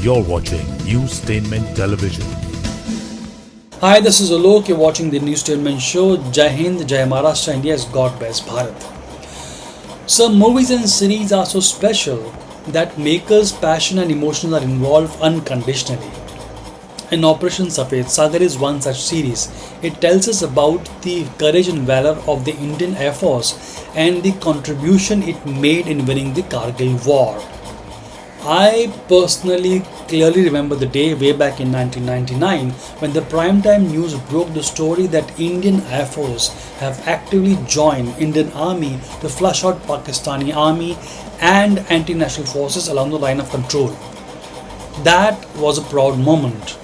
You're watching Newstainment Television. Hi, this is Alok. You're watching the Newstainment Show. Jai Hind, Jai Maharashtra, India's God bless Bharat. Some movies and series are so special that makers' passion and emotions are involved unconditionally. And Operation Safed Sagar is one such series. It tells us about the courage and valor of the Indian Air Force and the contribution it made in winning the Kargil War. I personally clearly remember the day way back in 1999 when the primetime news broke the story that Indian Air Force have actively joined Indian Army to flush out Pakistani Army and anti-national forces along the line of control. That was a proud moment.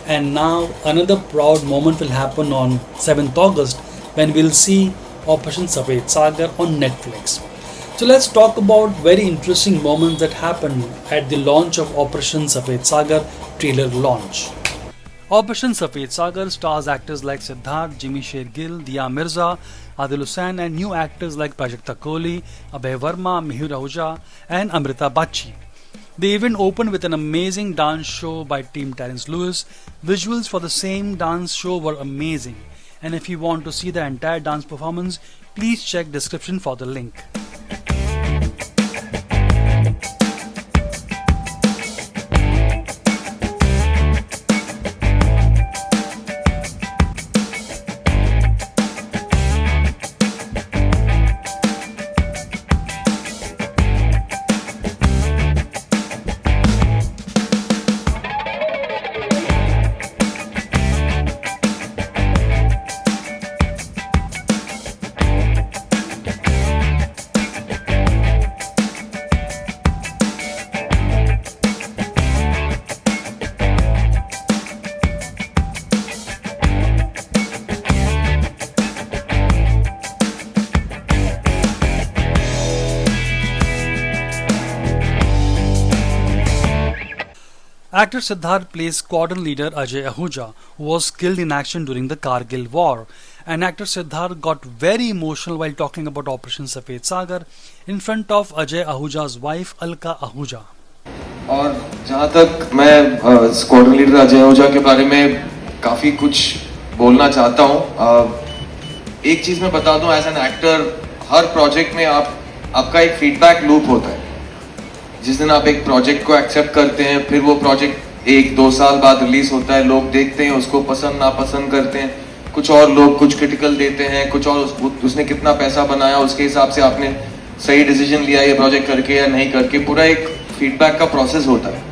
And now another proud moment will happen on 7th August when we'll see Operation Safed Sagar on Netflix. So let's talk about very interesting moments that happened at the launch of Operation Safed Sagar trailer launch. Operation Safed Sagar stars actors like Siddharth, Jimmy Shergill, Dia Mirza, Adil Hussain and new actors like Prajakta Kohli, Abhay Verma, Mihir Ahuja and Amrita Bachi. The event opened with an amazing dance show by Team Terence Lewis. Visuals for the same dance show were amazing. And if you want to see the entire dance performance, please check description for the link. Actor Siddharth plays squadron leader Ajay Ahuja, who was killed in action during the Kargil War. And actor Siddharth got very emotional while talking about Operation Safed Sagar in front of Ajay Ahuja's wife Alka Ahuja. और जहाँ तक मैं squadron leader Ajay Ahuja के बारे में काफ़ी कुछ बोलना चाहता हूँ. एक चीज़ मैं बता दूँ, एज एन एक्टर हर प्रोजेक्ट में आपका एक फीडबैक लूप होता है. जिस दिन आप एक प्रोजेक्ट को एक्सेप्ट करते हैं, फिर वो प्रोजेक्ट 1-2 साल बाद रिलीज होता है, लोग देखते हैं, उसको पसंद नापसंद करते हैं. कुछ और लोग कुछ क्रिटिकल देते हैं, कुछ और उसने कितना पैसा बनाया उसके हिसाब से आपने सही डिसीजन लिया ये प्रोजेक्ट करके या नहीं करके. पूरा एक फीडबैक का प्रोसेस होता है.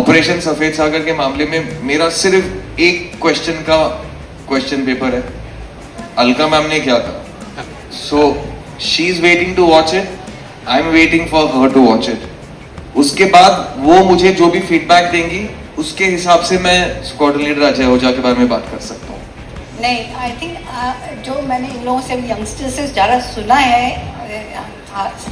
ऑपरेशन सफेद सागर के मामले में मेरा सिर्फ एक क्वेश्चन पेपर है. अलका मैम ने क्या था, so she is waiting to watch it. I am waiting for her to watch it. उसके बाद वो मुझे जो भी फीडबैक देंगी उसके हिसाब से मैं स्क्वाड्रन लीडर अजय आहूजा के बारे में बात कर सकता हूँ. नहीं, आई थिंक जो मैंने इन लोगों से यंगस्टर से ज़्यादा सुना है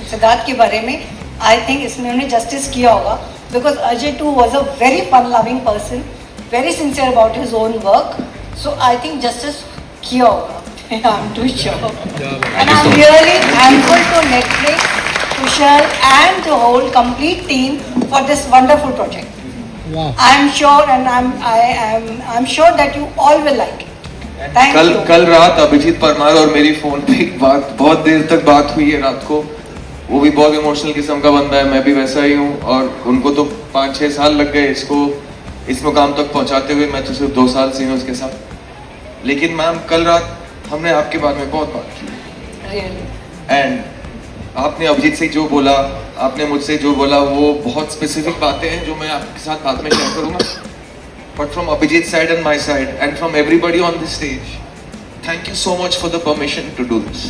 सिद्धार्थ के बारे में, आई थिंक इसमें उन्हें जस्टिस किया होगा. Because Ajay too was a very fun loving person, very sincere about his own work. So I think justice किया होगा. I'm too sure. And I'm really thankful to Netflix, Kushal and the whole complete team for this wonderful project. Wow. I'm sure and I'm sure that you all will like it. Thank you. कल रात अभिजीत परमार और मेरी phone पे एक बात बहुत देर तक बात हुई है रात को. वो भी बहुत इमोशनल किस्म का बंदा है, मैं भी वैसा ही हूँ. और उनको तो 5-6 साल लग गए इसको इस मुकाम तक पहुँचाते हुए. मैं तो सिर्फ 2 साल से हूँ उसके साथ. लेकिन मैम कल रात हमने आपके बारे में बहुत बात की. एंड आपने अभिजीत से जो बोला, आपने मुझसे जो बोला, वो बहुत स्पेसिफिक बातें हैं जो मैं आपके साथ बाद में शेयर करूंगा. But from Abhijeet side and my side and from everybody on this stage, thank you so much for the permission to do this.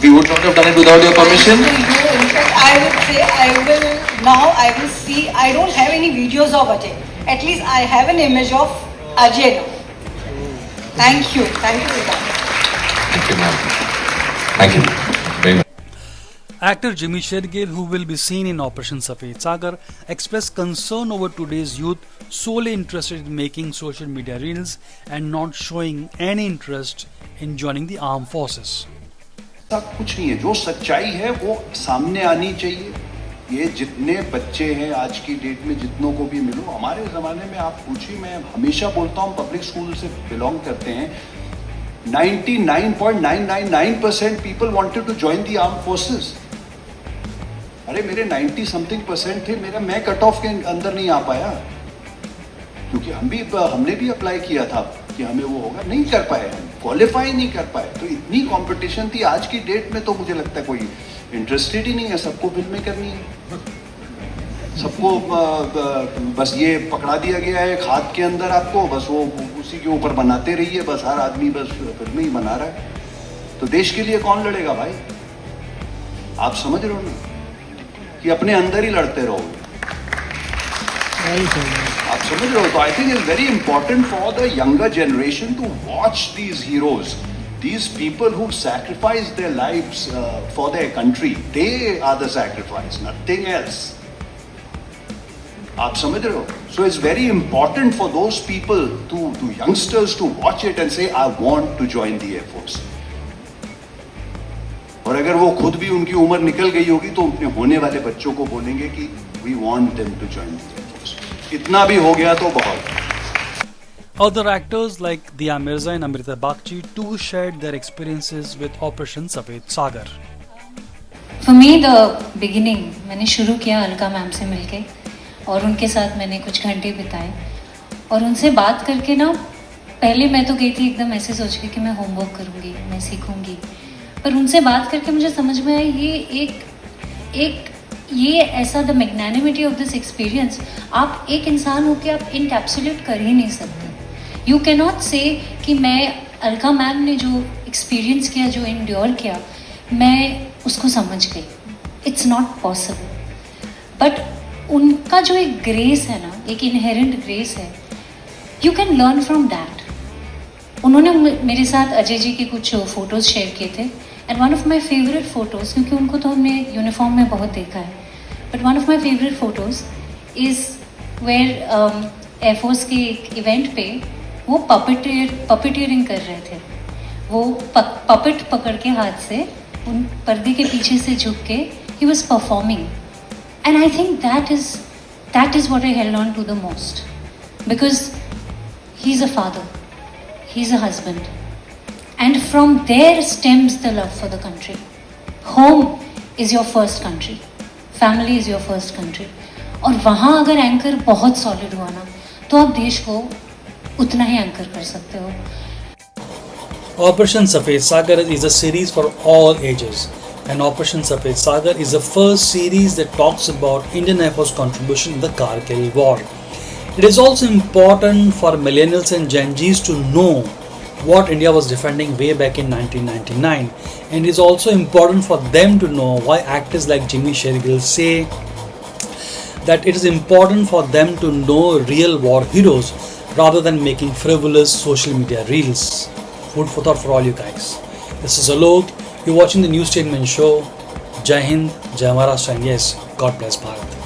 We would not have done it without your permission. In fact, I would say I will see. I don't have any videos of Ajay. At least I have an image of Ajay now. Thank you. Thank you. Thank you, ma'am. Thank you very much. Actor Jimmy Shergill, who will be seen in Operation Safed Sagar, expressed concern over today's youth solely interested in making social media reels and not showing any interest in joining the armed forces. कुछ नहीं है, जो सच्चाई है वो सामने आनी चाहिए. ये जितने बच्चे हैं आज की डेट में, जितनों को भी मिलो, हमारे ज़माने में आप पूछिए, मैं हमेशा बोलता हूँ पब्लिक स्कूल से बिलोंग करते हैं, 99.999% people wanted to join the arm forces. अरे मेरे 90% थे, मैं कट ऑफ के अंदर नहीं आ पाया, क्योंकि हमने भी अप्लाई किया था कि हमें वो होगा, नहीं कर पाए, हम क्वालिफाई नहीं कर पाए। तो इतनी कंपटीशन थी। आज की डेट में तो मुझे लगता है कोई इंटरेस्टेड ही नहीं है, सबको फिल्में करनी है, सबको बस ये पकड़ा दिया गया है एक हाथ के अंदर आपको, बस वो उसी के ऊपर बनाते रहिए, बस हर आदमी बस फिल्में ही बना रहा है। तो देश के लिए कौन लड़ेगा भाई? आप समझ रहे हो ना कि अपने अंदर ही लड़ते रहोगे, आप समझ रहे हो? तो I think it's very important for the younger generation to watch these heroes, these people who sacrifice their lives for their country. They are the sacrifice, nothing else. आप समझ रहे हो? So it's very important for those people, to youngsters, to watch it and say, I want to join the Air Force. और अगर वो खुद भी उनकी उम्र निकल गई होगी तो अपने होने वाले बच्चों को बोलेंगे कि we want them to join the Air Force. इतना भी हो गया तो बहुत। Other actors like Diya Mirza and Amrita Bagchi too shared their experiences with Operation Safed Sagar. For me, the beginning, मैंने शुरू किया अलका मैम से मिलके और उनके साथ मैंने कुछ घंटे बिताए और उनसे बात करके ना, पहले मैं तो गई थी एकदम ऐसे सोच के कि मैं होमवर्क करूँगी, मैं सीखूँगी, पर उनसे बात करके मुझे समझ में आया ये ऐसा the magnanimity of this experience, आप एक इंसान हो के आप इनकैप्सुलेट कर ही नहीं सकते। यू कैन नॉट से कि मैं अलका मैम ने जो एक्सपीरियंस किया, जो इंड्योर किया, मैं उसको समझ गई, इट्स नॉट पॉसिबल। बट उनका जो एक ग्रेस है ना, एक इनहेरेंट ग्रेस है, you can learn from that. उन्होंने मेरे साथ अजय जी के कुछ फ़ोटोज़ शेयर किए थे and one of my favourite photos, क्योंकि उनको तो हमने यूनिफॉर्म में बहुत देखा है, but one of my favourite photos is where air force के एक इवेंट पे वो पपेटियरिंग कर रहे थे। वो पपेट पकड़ के हाथ से उन पर्दे के पीछे से झुक के he was performing, and I think that is what I held on to the most, because he is a father, he is a husband, and from there stems the love for the country. Home is your first country, family is your first country, और वहाँ अगर anchor बहुत solid हुआ ना, तो आप देश को उतना ही एंकर कर सकते हो। Operation Safed Sagar is a series for all ages, and Operation Safed Sagar is the first series that talks about Indian Air Force contribution in the Kargil War. It is also important for millennials and Gen Zs to know what India was defending way back in 1999, and it is also important for them to know why actors like Jimmy Shergill say that it is important for them to know real war heroes rather than making frivolous social media reels. Food for thought for all you guys. This is Alok. You're watching the News Statement Show. Jai Hind, Jai Maharashtra, and yes, God bless Bharat.